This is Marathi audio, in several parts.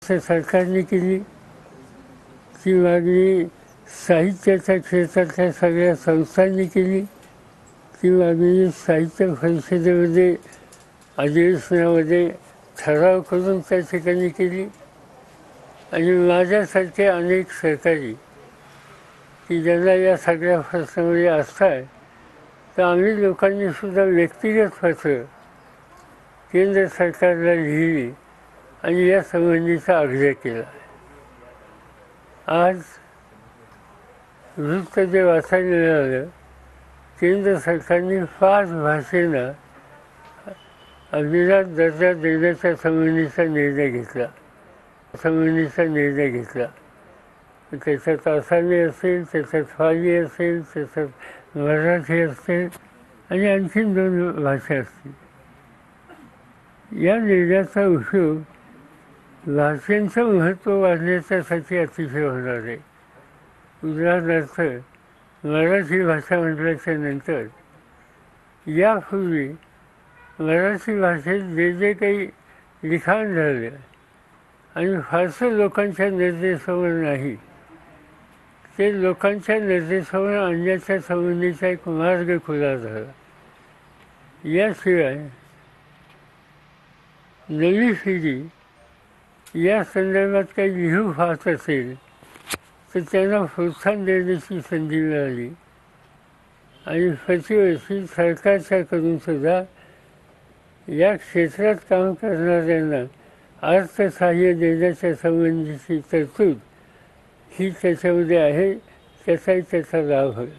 महाराष्ट्र सरकारने केली, ती मागणी साहित्याच्या क्षेत्रातल्या सगळ्या संस्थांनी केली, ती मागणी साहित्य परिषदेमध्ये अधिवेशनामध्ये ठराव करून त्या ठिकाणी केली. आणि माझ्यासारखे अनेक सहकारी की ज्यांना या सगळ्या प्रश्नामध्ये आस्था आहे, तर आम्ही लोकांनी सुद्धा व्यक्तिगत पत्र केंद्र सरकारला लिहिली आणि या संबंधीचा आग्रह केला. आज वृत्त जे वाचायला मिळालं, केंद्र सरकारने 5 भाषेंना अभिजात दर्जा देण्याच्या संबंधीचा निर्णय घेतला. त्याच्यात आसामी असेल, त्याच्यात फाळी असेल, त्याच्यात मराठी असेल आणि आणखीन 2 भाषा असतील. या निर्णयाचा उपयोग भाषांचं महत्त्व वाढण्याच्यासाठी अतिशय होणार आहे. उदाहरणार्थ मराठी भाषा म्हटल्याच्या नंतर यापूर्वी मराठी भाषेत जे जे काही लिखाण झालं आणि फारसं लोकांच्या नजरेसमोर नाही, ते लोकांच्या नजरेसमोर आणण्याच्या संबंधीचा एक मार्ग खुला झाला. याशिवाय नवी पिढी या संदर्भात काही लिहू पाहत असेल तर त्यांना प्रोत्साहन देण्याची संधी मिळाली. आणि प्रतिवर्षी सरकारच्याकडून सुद्धा या क्षेत्रात काम करणाऱ्यांना अर्थसहाय्य देण्याच्या संबंधीची तरतूद ही त्याच्यामध्ये आहे. त्याचा लाभ होईल.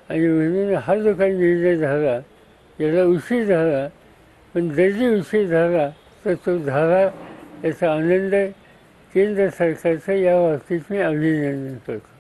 आणि म्हणून हा जो काही निर्णय झाला, याला उशीर झाला, पण जरी उशीर झाला तर तो झाला याचा आनंद केंद्र सरकारचं या बाबतीत मी अभिनंदन करतो.